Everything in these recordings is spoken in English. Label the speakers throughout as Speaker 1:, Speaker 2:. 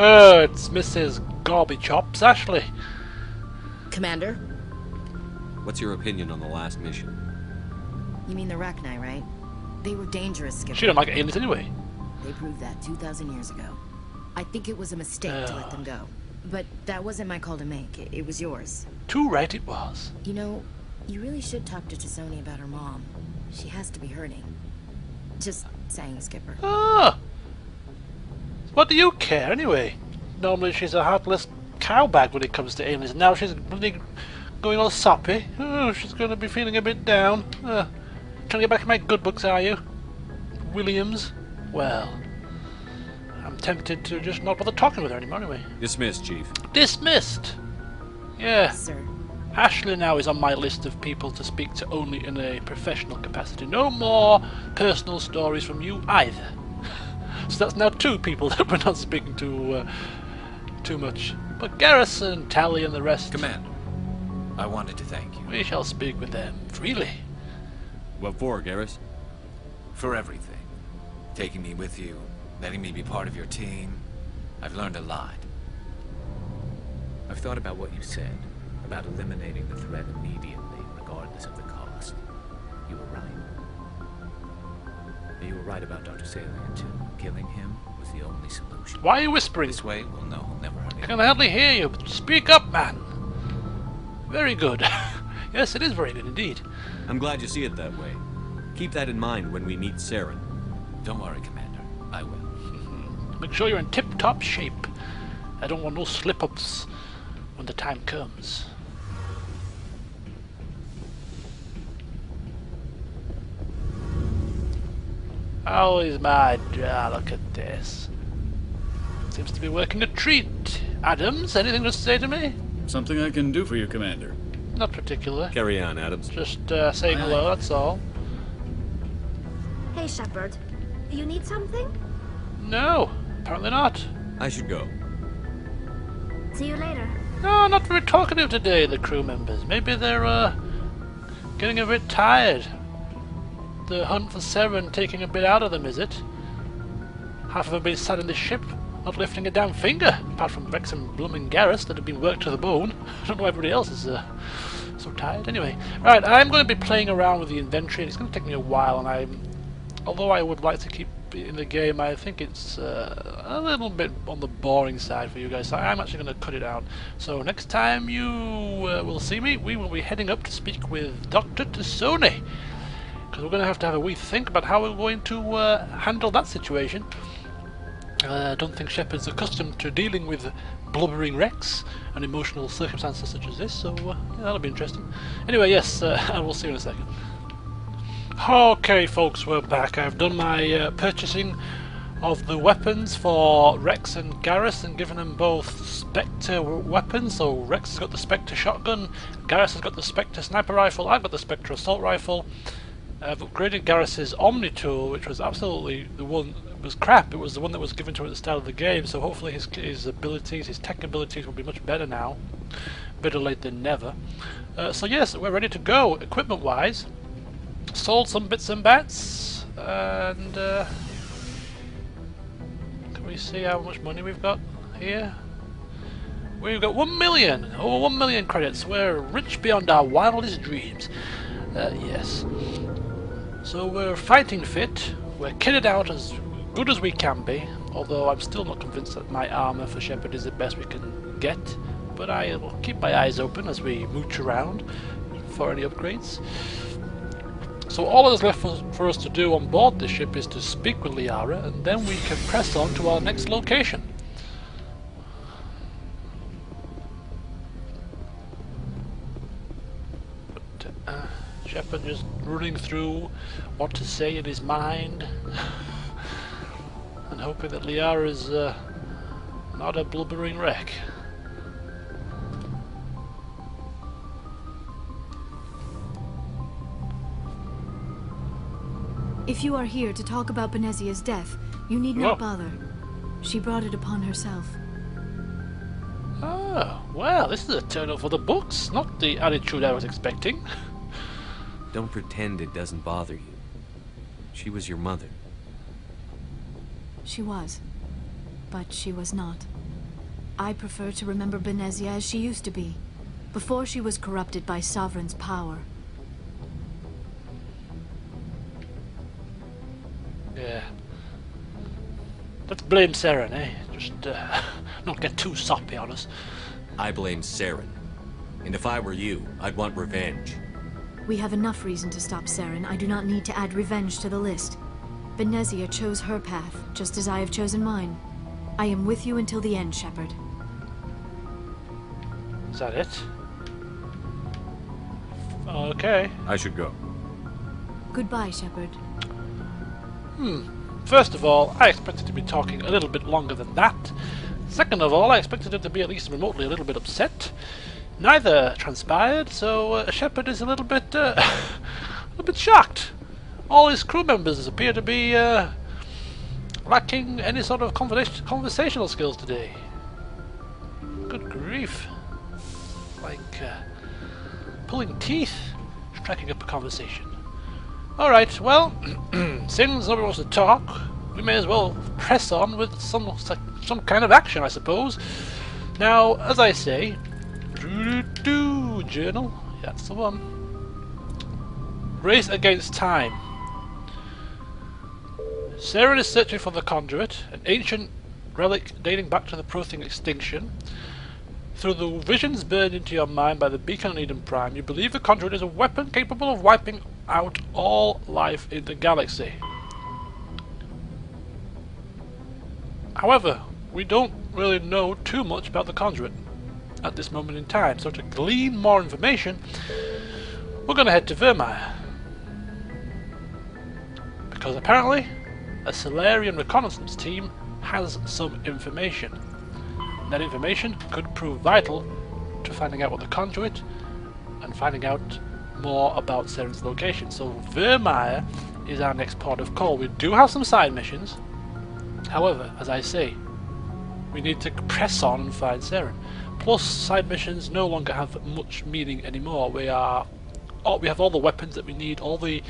Speaker 1: Oh, it's Mrs. Gorbychops, Ashley.
Speaker 2: Commander?
Speaker 3: What's your opinion on the last mission?
Speaker 2: You mean the Rachni, right? They were dangerous, Skipper.
Speaker 1: She don't like aliens anyway.
Speaker 2: They proved that 2,000 years ago. I think it was a mistake to let them go. But that wasn't my call to make. It was yours.
Speaker 1: Too right it was.
Speaker 2: You know, you really should talk to T'Soni about her mom. She has to be hurting. Just saying, Skipper.
Speaker 1: Ah! What do you care anyway? Normally she's a heartless cowbag when it comes to aliens. Now she's really going all soppy. Oh, she's going to be feeling a bit down. Trying to get back in my good books, are you? Williams? Well, I'm tempted to just not bother talking with her anymore anyway.
Speaker 3: Dismissed, Chief.
Speaker 1: Dismissed! Yeah.
Speaker 2: Sir.
Speaker 1: Ashley now is on my list of people to speak to only in a professional capacity. No more personal stories from you either. So that's now 2 people that we're not speaking to too much. But Garrison, Tally and the rest...
Speaker 4: Commander, I wanted to thank you.
Speaker 1: We shall speak with them freely.
Speaker 3: What for, Garrus?
Speaker 4: For everything. Taking me with you, letting me be part of your team. I've learned a lot. I've thought about what you said, about eliminating the threat immediately, regardless of the cost. You were right. You were right about Dr. Salian, too. Killing him was the only solution.
Speaker 1: Why are you whispering?
Speaker 4: This way, we'll know he'll never hurt
Speaker 1: I
Speaker 4: anyone.
Speaker 1: can hardly hear you. Speak up, man. Very good. Yes, it is very good indeed.
Speaker 3: I'm glad you see it that way. Keep that in mind when we meet Saren.
Speaker 4: Don't worry, Commander. I will.
Speaker 1: Make sure you're in tip-top shape. I don't want no slip-ups when the time comes. How is my jaw? Look at this. Seems to be working a treat. Adams, anything to say to me?
Speaker 5: Something I can do for you, Commander.
Speaker 1: Not particular.
Speaker 3: Carry on, Adams.
Speaker 1: Just saying hello, that's all.
Speaker 6: Hey, Shepard. You need something?
Speaker 1: No, apparently not.
Speaker 3: I should go.
Speaker 6: See you later.
Speaker 1: No, not very talkative today, the crew members. Maybe they're getting a bit tired. The hunt for Saren taking a bit out of them, is it? Half of them been sat in the ship, not lifting a damn finger, apart from Rex and blooming Garrus that have been worked to the bone. I don't know why everybody else is so tired. Anyway, right, I'm going to be playing around with the inventory, and it's going to take me a while, and although I would like to keep it in the game, I think it's a little bit on the boring side for you guys, so I'm actually going to cut it out. So next time you will see me, we will be heading up to speak with Dr. T'Soni, because we're going to have a wee think about how we're going to handle that situation. I don't think Shepard's accustomed to dealing with blubbering Rex and emotional circumstances such as this, so yeah, that'll be interesting. Anyway, yes, I will see you in a second. Okay, folks, we're back. I've done my purchasing of the weapons for Rex and Garrus and given them both Spectre weapons. So Rex has got the Spectre shotgun, Garrus has got the Spectre sniper rifle, I've got the Spectre assault rifle. I've upgraded Garrus's Omni tool, which was absolutely the one. It was crap. It was the one that was given to him at the start of the game. So hopefully his abilities, his tech abilities, will be much better now. Better late than never. So yes, we're ready to go. Equipment-wise, sold some bits and bats, and can we see how much money we've got here? We've got 1 million, over 1 million credits. We're rich beyond our wildest dreams. Yes. So we're fighting fit, we're kitted out as good as we can be, although I'm still not convinced that my armour for Shepard is the best we can get, but I will keep my eyes open as we mooch around for any upgrades. So all that is left for us to do on board this ship is to speak with Liara, and then we can press on to our next location. Shepard just running through what to say in his mind and hoping that Liara's not a blubbering wreck.
Speaker 7: If you are here to talk about Benezia's death, you need not bother. She brought it upon herself.
Speaker 1: Oh, well, this is a turn up for the books, not the attitude I was expecting.
Speaker 3: Don't pretend it doesn't bother you. She was your mother.
Speaker 7: She was. But she was not. I prefer to remember Benezia as she used to be, before she was corrupted by Sovereign's power.
Speaker 1: Yeah. Let's blame Saren, eh? Just not get too soppy on us.
Speaker 3: I blame Saren. And if I were you, I'd want revenge.
Speaker 7: We have enough reason to stop Saren. I do not need to add revenge to the list. Benezia chose her path, just as I have chosen mine. I am with you until the end, Shepard.
Speaker 1: Is that it? Okay.
Speaker 5: I should go.
Speaker 7: Goodbye, Shepard.
Speaker 1: First of all, I expected to be talking a little bit longer than that. Second of all, I expected him to be at least remotely a little bit upset. Neither transpired, so Shepard is a little bit shocked. All his crew members appear to be lacking any sort of conversational skills today. Good grief. Like pulling teeth, striking up a conversation. Alright, well, since nobody wants to talk, we may as well press on with some kind of action, I suppose. Now, as I say, journal, yeah, that's the one. Race against time. Saren is searching for the Conduit, an ancient relic dating back to the Prothean extinction. Through the visions burned into your mind by the beacon on Eden Prime, you believe the Conduit is a weapon capable of wiping out all life in the galaxy. However, we don't really know too much about the Conduit at this moment in time, so to glean more information, we're going to head to Virmire. Because apparently, a Salarian reconnaissance team has some information. That information could prove vital to finding out what the Conduit and finding out more about Saren's location. So Virmire is our next port of call. We do have some side missions. However, as I say, we need to press on and find Saren. Plus, side missions no longer have much meaning anymore. We have all the weapons that we need, all the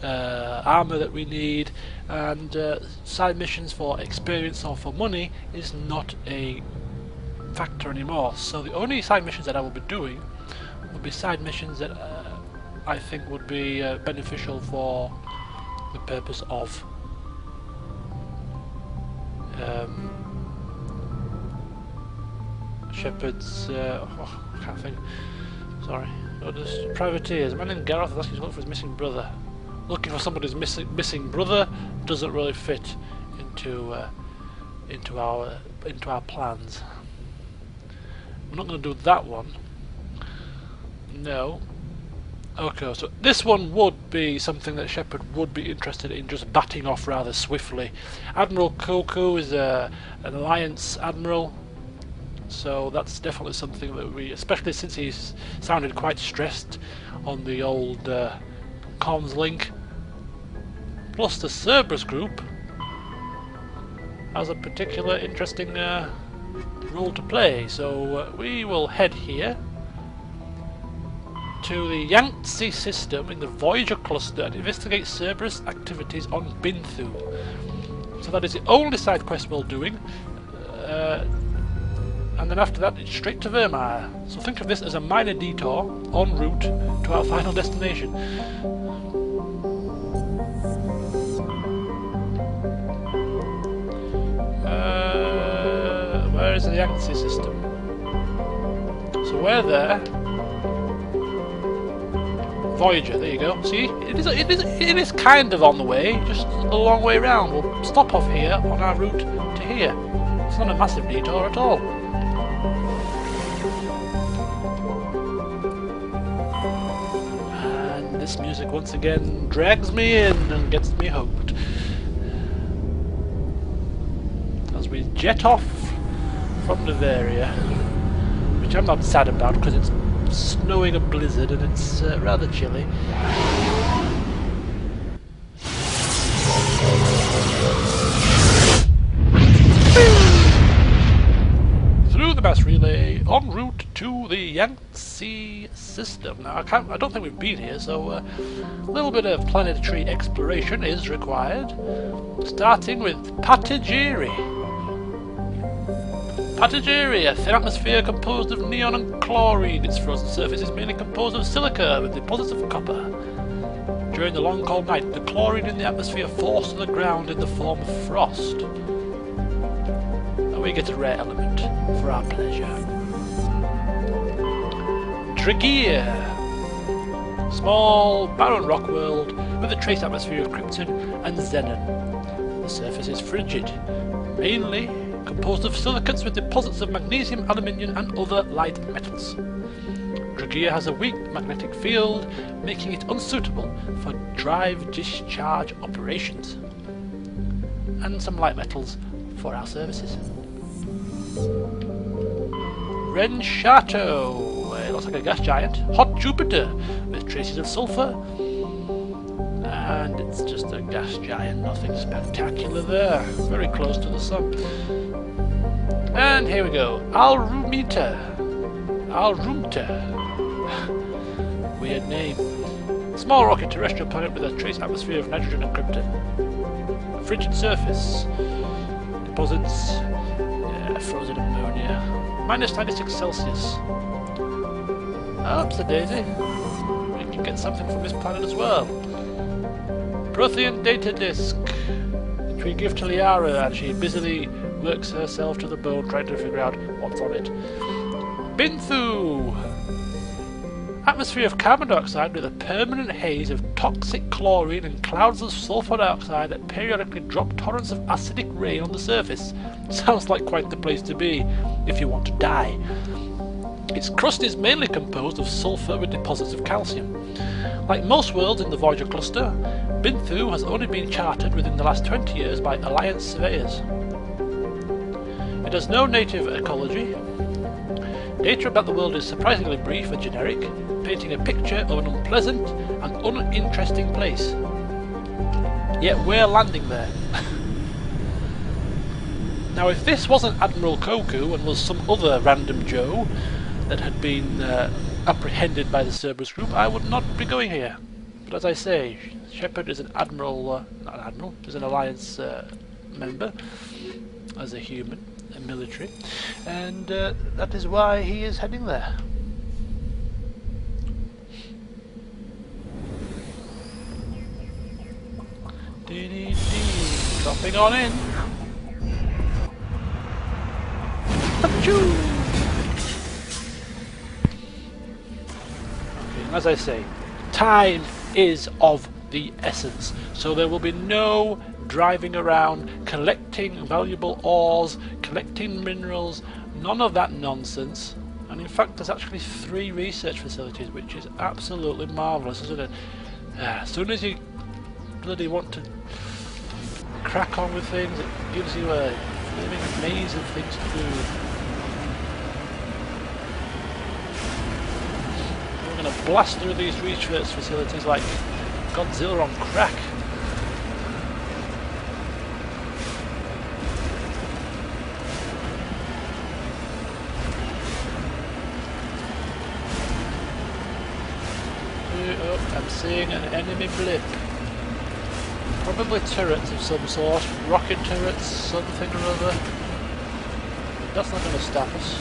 Speaker 1: armor that we need, and side missions for experience or for money is not a factor anymore. So the only side missions that I will be doing will be side missions that I think would be beneficial for the purpose of Shepard's I can't think. Sorry. Notice privateers. A man named Gareth is asking to look for his missing brother. Looking for somebody's missing brother doesn't really fit into our plans. I'm not going to do that one. No. Okay, so this one would be something that Shepard would be interested in just batting off rather swiftly. Admiral Koku is an Alliance Admiral, so that's definitely something that we, especially since he's sounded quite stressed on the old comms link. Plus the Cerberus group has a particular interesting role to play, so we will head here to the Yangtze system in the Voyager cluster and investigate Cerberus activities on Binthu. So that is the only side quest we're doing, and then after that it's straight to Virmire. So think of this as a minor detour en route to our final destination. Where is the Yangtze system? So we're there. Voyager, there you go. See, it is kind of on the way, just a long way round. We'll stop off here on our route to here. It's not a massive detour at all. And this music once again drags me in and gets me hooked. As we jet off from Noveria, which I'm not sad about because it's snowing a blizzard and it's rather chilly. Through the mass relay, en route to the Yangtze system. Now I don't think we've been here, so a little bit of planetary exploration is required. Starting with Patagiri. Patageria, a thin atmosphere composed of neon and chlorine. Its frozen surface is mainly composed of silica with deposits of copper. During the long cold night, the chlorine in the atmosphere falls to the ground in the form of frost. And we get a rare element for our pleasure. Tregear. Small, barren rock world with a trace atmosphere of krypton and xenon. The surface is frigid, mainly composed of silicates with deposits of magnesium, aluminium and other light metals. Tregear has a weak magnetic field, making it unsuitable for drive-discharge operations. And some light metals for our services. Renshato. It looks like a gas giant. Hot Jupiter with traces of sulfur. And it's just a gas giant, nothing spectacular there. Very close to the sun. And here we go. Alrumita. Weird name. Small rocky terrestrial planet with a trace atmosphere of nitrogen and krypton. Frigid surface. Deposits. Frozen ammonia. Minus 96 Celsius. Oops, a daisy. We can get something from this planet as well. Prothean data disk, which we give to Liara, and she busily works herself to the bone trying to figure out what's on it. Binthu! Atmosphere of carbon dioxide with a permanent haze of toxic chlorine and clouds of sulfur dioxide that periodically drop torrents of acidic rain on the surface. Sounds like quite the place to be if you want to die. Its crust is mainly composed of sulfur with deposits of calcium. Like most worlds in the Voyager cluster, Binthu has only been charted within the last 20 years by Alliance surveyors. It has no native ecology. Data about the world is surprisingly brief and generic, painting a picture of an unpleasant and uninteresting place. Yet we're landing there. Now if this wasn't Admiral Koku and was some other random Joe that had been apprehended by the Cerberus group, I would not be going here. But as I say, Shepard is an Admiral, not an Admiral, is an Alliance member, as a human, a military, and that is why he is heading there. Dropping on in. Achoo! As I say, time is of the essence, so there will be no driving around, collecting valuable ores, collecting minerals, none of that nonsense. And in fact there's actually 3 research facilities, which is absolutely marvellous, isn't it? As soon as you bloody want to crack on with things, it gives you a living maze of things to do. We're going to blast through these research facilities like Godzilla on crack. Oh, I'm seeing an enemy blip. Probably turrets of some sort, rocket turrets, something or other. But that's not going to stop us.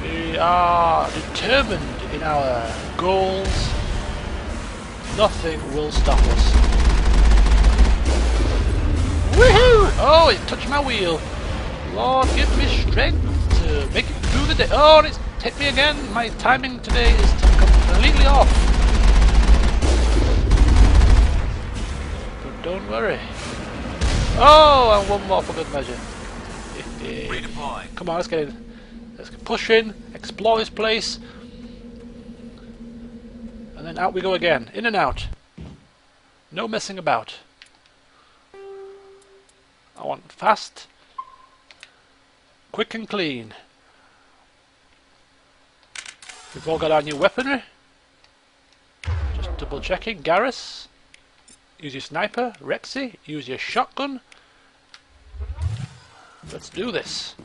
Speaker 1: We are determined in our goals. Nothing will stop us. Woohoo! Oh, it touched my wheel. Lord, give me strength to make it through the day. Oh, and it's hit me again. My timing today is completely off. But don't worry. Oh, and one more for good measure.
Speaker 4: Redeploy.
Speaker 1: Come on, let's get in. Let's push in, explore this place, and then out we go again. In and out. No messing about. I want fast, quick and clean. We've all got our new weaponry. Just double checking. Garrus, use your sniper. Rexy, use your shotgun. Let's do this.